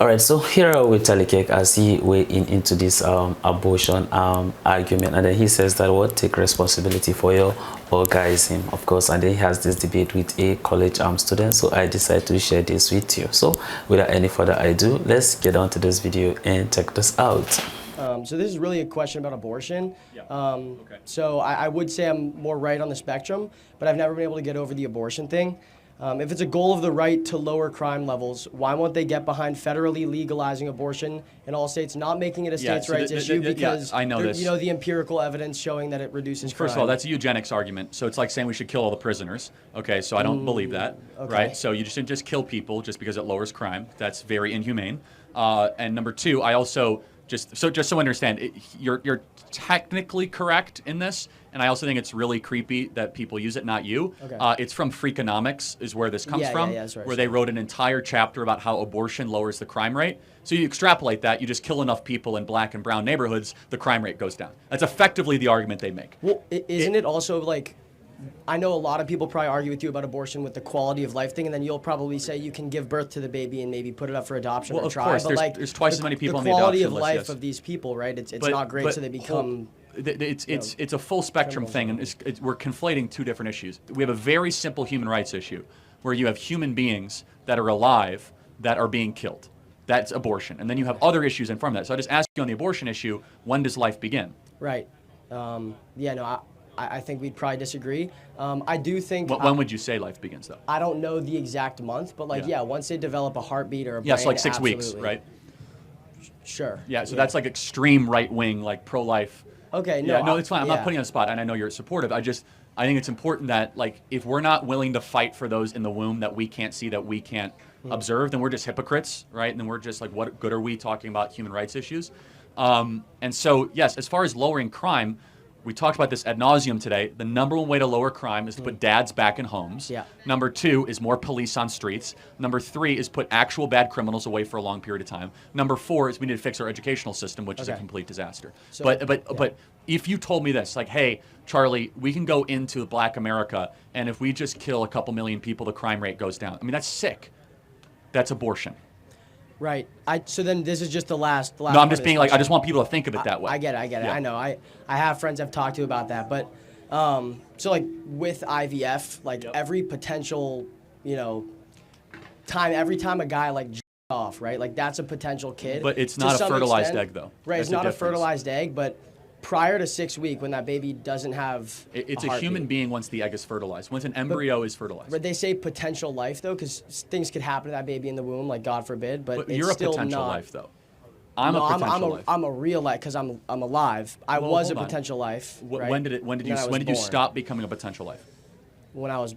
All right, so here with Talikek as he weigh into this abortion argument, and then he says that what take responsibility for your orgasm, of course, and then he has this debate with a college student. So I decided to share this with you. So without any further ado, let's get on to this video and check this out. So this is really a question about abortion. Yeah. Okay. So I would say I'm more right on the spectrum, but I've never been able to get over the abortion thing. If it's a goal of the right to lower crime levels, why won't they get behind federally legalizing abortion in all states, not making it a states' rights issue because I know this. You know the empirical evidence showing that it reduces crime. First of all, that's a eugenics argument. So it's like saying we should kill all the prisoners. Okay, so I don't believe that. Okay. Right? So you shouldn't just kill people just because it lowers crime. That's very inhumane. And number two, I also just so I understand, you're technically correct in this, and I also think it's really creepy that people use it, not you. Okay. It's from Freakonomics is where this comes from, that's right. where they wrote an entire chapter about how abortion lowers the crime rate. So you extrapolate that, you just kill enough people in black and brown neighborhoods, the crime rate goes down. That's effectively the argument they make. Well, isn't it also like, I know a lot of people probably argue with you about abortion with the quality of life thing, and then you'll probably say you can give birth to the baby and maybe put it up for adoption Well, or of try. course, But like, there's twice as many people on the quality adoption of list, life yes. of these people, right? It's not great, so they become. It's a full spectrum thing, and we're conflating two different issues. We have a very simple human rights issue, where you have human beings that are alive that are being killed. That's abortion, and then you have other issues in front of that. So I just ask you on the abortion issue: when does life begin? Right. Yeah. No. I think we'd probably disagree. I do think. When would you say life begins, though? I don't know the exact month, but like, Yeah. once they develop a heartbeat or a brain, Yeah, so like 6 weeks, absolutely. right? Sure. Yeah, so that's like extreme right wing, like pro life. Okay. No. Yeah, no, it's fine. I'm not yeah. putting you on the spot, and I know you're supportive. I think it's important that, like, if we're not willing to fight for those in the womb that we can't see, that we can't observe, then we're just hypocrites, right? And then we're just like, what good are we talking about human rights issues? And so, yes, as far as lowering crime, we talked about this ad nauseum today. The number one way to lower crime is to put dads back in homes. Yeah. Number two is more police on streets. Number three is put actual bad criminals away for a long period of time. Number four is we need to fix our educational system, which is a Okay. complete disaster. So- But if you told me this, like, hey, Charlie, we can go into Black America, and if we just kill a couple million people, the crime rate goes down. I mean, that's sick. That's abortion. Right. So then this is just the last. No, I'm just being like, I just want people to think of it that way. I get it. Yeah. I know. I have friends I've talked to about that, but so like with IVF, like Yep. every potential, every time a guy like off, right? Like that's a potential kid. But it's to not a some fertilized extent. egg, though. Right. That's It's the not a difference. fertilized egg, but prior to 6 weeks, when that baby doesn't have, It's a heartbeat. human being once the egg is fertilized, once an embryo is fertilized. But they say potential life though, because things could happen to that baby in the womb, like God forbid. But it's you're a still potential not. life, though. I'm No, a potential life. I'm a real life because I'm alive. I Well, was a hold on. potential life. Right? When did And then I was you born. stop becoming a potential life? When I was,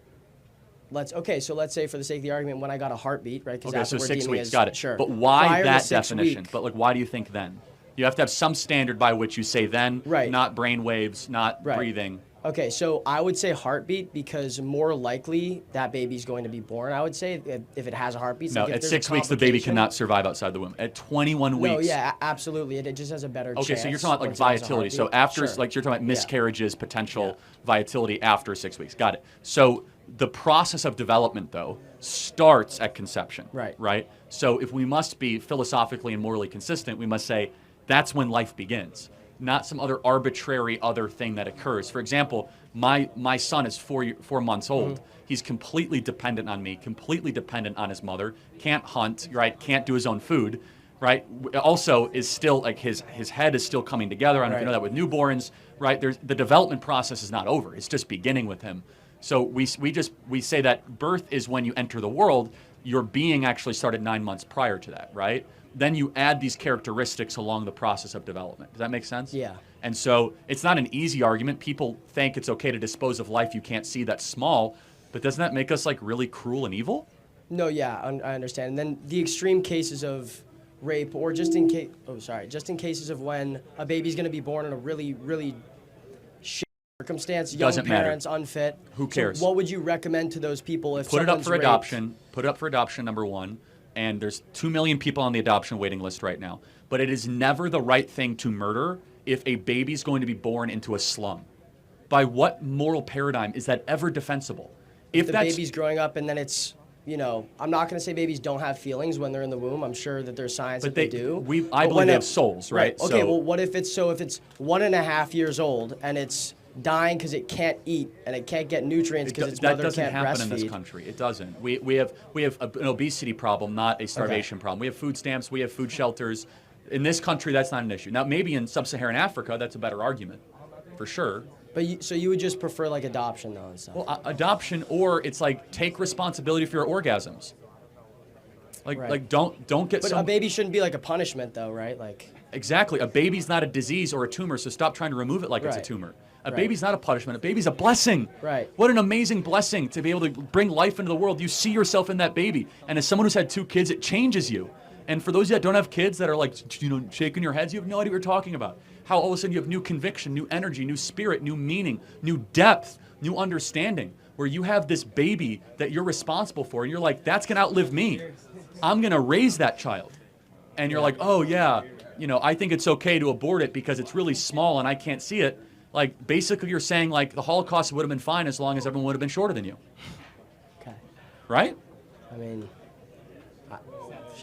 so let's say for the sake of the argument, when I got a heartbeat, right? 'Cause Okay, that's so what we're 6 deeming weeks, as- got it. Sure. But why Prior to that 6 definition? week- But like, why do you think then? You have to have some standard by which you say then, Right. not brain waves, not Right. breathing. Okay, so I would say heartbeat because more likely that baby's going to be born. I would say if it has a heartbeat. No, like if at there's 6 a weeks, the baby complication- cannot survive outside the womb. At 21 weeks. No, yeah, absolutely. It just has a better chance. Okay, so you're talking about like once it has a viability. So heartbeat. after, Sure. like you're talking about Yeah. miscarriages, potential viability after 6 weeks. Got it. So the process of development, though, starts at conception. Right. Right. So if we must be philosophically and morally consistent, we must say that's when life begins, not some other arbitrary other thing that occurs. For example, my son is 4 months old. Mm-hmm. He's completely dependent on me, completely dependent on his mother. Can't hunt, right? Can't do his own food. Right. Also, is still like his head is still coming together. I don't know if you know that with newborns. Right. The development process is not over. It's just beginning with him. So we say that birth is when you enter the world. Your being actually started 9 months prior to that. Right. Then you add these characteristics along the process of development. Does that make sense? Yeah. And so it's not an easy argument. People think it's okay to dispose of life you can't see that's small, but doesn't that make us like really cruel and evil? No, yeah, I understand. And then the extreme cases of rape, or just in cases of when a baby's going to be born in a really, really shit circumstance, young Doesn't matter. parents, unfit. Who cares? So what would you recommend to those people if Put it up someone's for raped? adoption. Put it up for adoption, number one. And there's 2 million people on the adoption waiting list right now. But it is never the right thing to murder if a baby's going to be born into a slum. By what moral paradigm is that ever defensible? If The that's baby's growing up and then it's I'm not going to say babies don't have feelings when they're in the womb. I'm sure that there's science But that they do. I believe they have souls, right? Okay, So, well, what if it's 1.5 years old and it's dying because it can't eat and it can't get nutrients because its mother can't breastfeed? That doesn't happen in this country. It doesn't. We have an obesity problem, not a starvation problem. We have food stamps. We have food shelters. In this country, that's not an issue. Now, maybe in sub-Saharan Africa, that's a better argument, for sure. But so you would just prefer like adoption though and stuff? Well, adoption, or it's like take responsibility for your orgasms. Like don't get. But a baby shouldn't be like a punishment though, right? Like. Exactly. A baby's not a disease or a tumor, so stop trying to remove it like it's a tumor. A baby's not a punishment. A baby's a blessing. Right. What an amazing blessing to be able to bring life into the world. You see yourself in that baby, and as someone who's had 2 kids, it changes you. And for those of you that don't have kids that are like, shaking your heads, you have no idea what you're talking about. How all of a sudden you have new conviction, new energy, new spirit, new meaning, new depth, new understanding, where you have this baby that you're responsible for, and you're like, that's going to outlive me. I'm going to raise that child. And you're like, oh yeah, I think it's okay to abort it because it's really small and I can't see it. Like, basically you're saying like the Holocaust would have been fine as long as everyone would have been shorter than you. Okay. Right? I mean,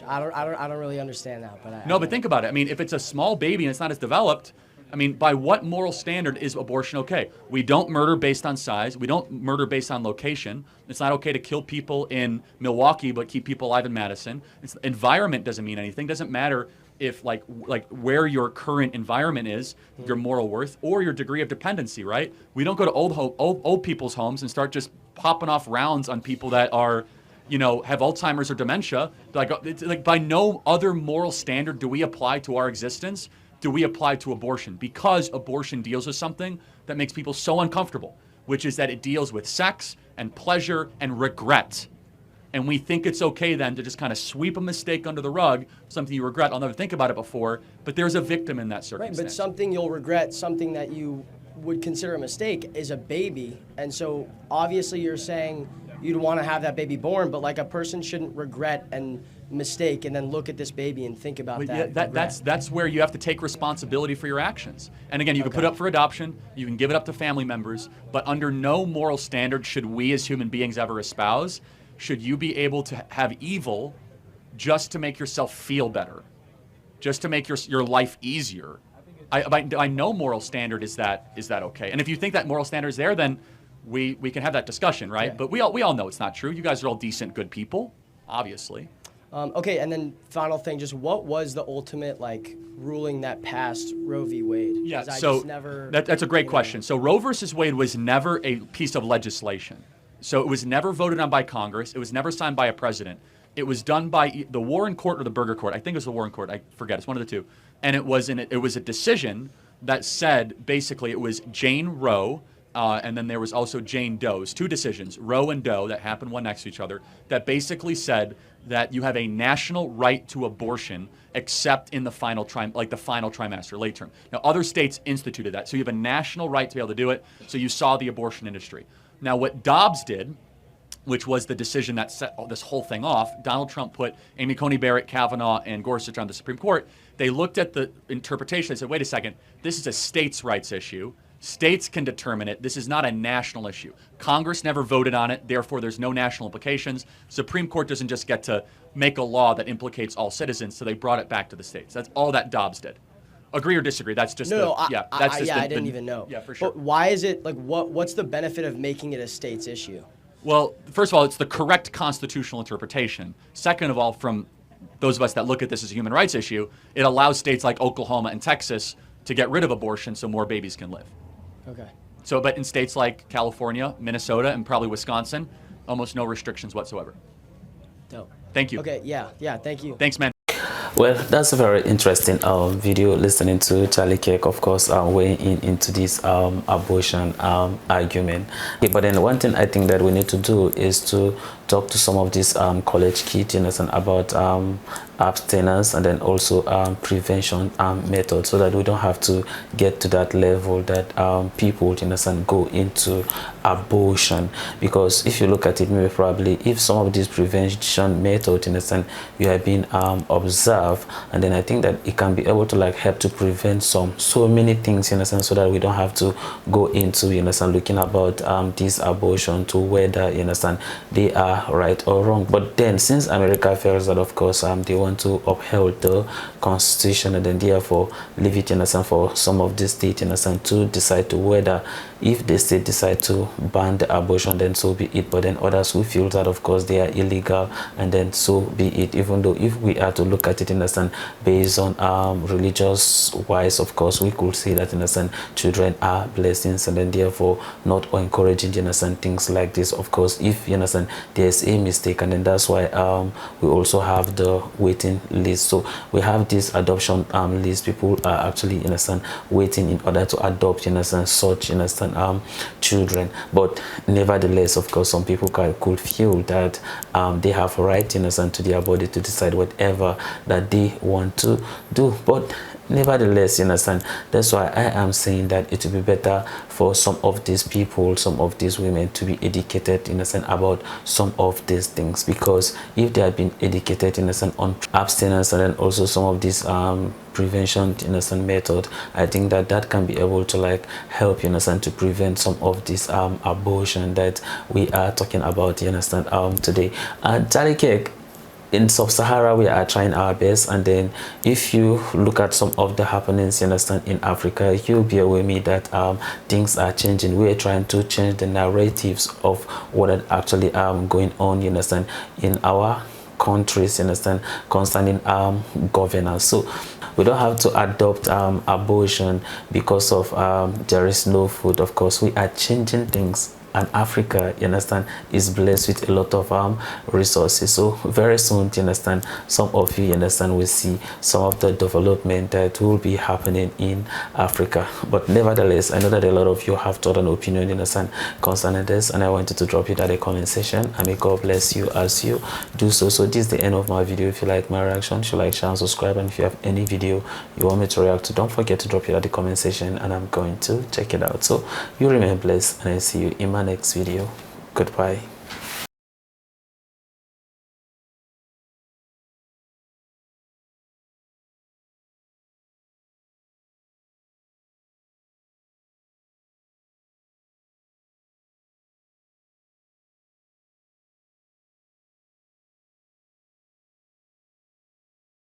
I don't really understand that, but but think about it. I mean, if it's a small baby and it's not as developed, I mean, by what moral standard is abortion okay? We don't murder based on size. We don't murder based on location. It's not okay to kill people in Milwaukee but keep people alive in Madison. Environment doesn't mean anything. Doesn't matter if like where your current environment is, your moral worth, or your degree of dependency, right? We don't go to old people's homes and start just popping off rounds on people that are, have Alzheimer's or dementia. It's like by no other moral standard do we apply to our existence, do we apply to abortion, because abortion deals with something that makes people so uncomfortable, which is that it deals with sex and pleasure and regret. And we think it's okay then to just kind of sweep a mistake under the rug, something you regret. I'll never think about it before, but there's a victim in that circumstance. Right, but something you'll regret, something that you would consider a mistake, is a baby. And so obviously you're saying you'd want to have that baby born, but like a person shouldn't regret and mistake and then look at this baby and think about that. Yeah, that's where you have to take responsibility for your actions. And again, you can put it up for adoption, you can give it up to family members, but under no moral standard should we as human beings ever espouse should you be able to have evil just to make yourself feel better, just to make your life easier. By no moral standard is that okay. And if you think that moral standard is there, then we can have that discussion, right? Yeah. But we all know it's not true. You guys are all decent, good people, obviously. Okay, and then final thing, just what was the ultimate ruling that passed Roe v. Wade? Yeah, so that's a great question. So Roe versus Wade was never a piece of legislation. So it was never voted on by Congress. It was never signed by a president. It was done by the Warren Court or the Burger Court. I think it was the Warren Court. I forget. It's one of the two. And it was a decision that said basically it was Jane Roe, and then there was also Jane Doe's 2 decisions, Roe and Doe, that happened one next to each other, that basically said that you have a national right to abortion except in the final trimester, late term. Now, other states instituted that. So you have a national right to be able to do it. So you saw the abortion industry. Now, what Dobbs did, which was the decision that set this whole thing off, Donald Trump put Amy Coney Barrett, Kavanaugh, and Gorsuch on the Supreme Court. They looked at the interpretation. They said, wait a second, this is a states' rights issue. States can determine it. This is not a national issue. Congress never voted on it. Therefore, there's no national implications. Supreme Court doesn't just get to make a law that implicates all citizens, so they brought it back to the states. That's all that Dobbs did. Agree or disagree? That's just I didn't even know. Yeah, for sure. But why is it what's the benefit of making it a state's issue? Well, first of all, it's the correct constitutional interpretation. Second of all, from those of us that look at this as a human rights issue, it allows states like Oklahoma and Texas to get rid of abortion so more babies can live. Okay. So, but in states like California, Minnesota, and probably Wisconsin, almost no restrictions whatsoever. Dope. Thank you. Okay, yeah, thank you. Thanks, man. Well, that's a very interesting video, listening to Charlie Kirk, of course, weighing in into this abortion argument. Okay, but then one thing I think that we need to do is to talk to some of these college kids, about abstinence and then also prevention methods, so that we don't have to get to that level that people go into abortion. Because if you look at it, maybe probably if some of these prevention methods you have been observed, and then I think that it can be able to help to prevent so many things so that we don't have to go into looking about this abortion to whether they are are right or wrong. But then since America feels that, of course, they want to uphold the constitution, and then therefore leave it, you understand, for some of the state, you understand, to decide to whether, if the state decide to ban the abortion, then so be it. But then others who feel that, of course, they are illegal, and then so be it. Even though if we are to look at it, you understand, based on religious wise, of course, we could say that, you understand, children are blessings, and then therefore not encouraging, you understand, things like this. Of course, if you understand there's a mistake, and then that's why we also have the waiting list. So we have this adoption list. People are actually, you understand, waiting in order to adopt, you understand, such, you understand, children. But nevertheless, of course, some people could feel that they have a right, you understand, to their body to decide whatever that they want to do. But nevertheless, you understand, that's why I am saying that it would be better for some of these people, some of these women, to be educated, in a sense, about some of these things. Because if they have been educated, in a sense, on abstinence, and then also some of these prevention, in a sense, method, I think that that can be able to like help, you understand, to prevent some of this abortion that we are talking about, you understand, today. And Charlie Kirk, in sub-Sahara, we are trying our best, and then if you look at some of the happenings, you understand, in Africa, you'll be aware with me that things are changing. We are trying to change the narratives of what are actually going on, you understand, in our countries, you understand, concerning governance. So we don't have to adopt abortion because of there is no food. Of course, we are changing things. And Africa, you understand, is blessed with a lot of resources. So very soon, you understand, some of you understand, will see some of the development that will be happening in Africa. But nevertheless, I know that a lot of you have thought an opinion, you understand, concerning this, and I wanted to drop it at the comment section. And may God bless you as you do so. So this is the end of my video. If you like my reaction, you like, share, and subscribe. And if you have any video you want me to react to, don't forget to drop it at the comment section, and I'm going to check it out. So you remain blessed, and I see you in my next video. Goodbye.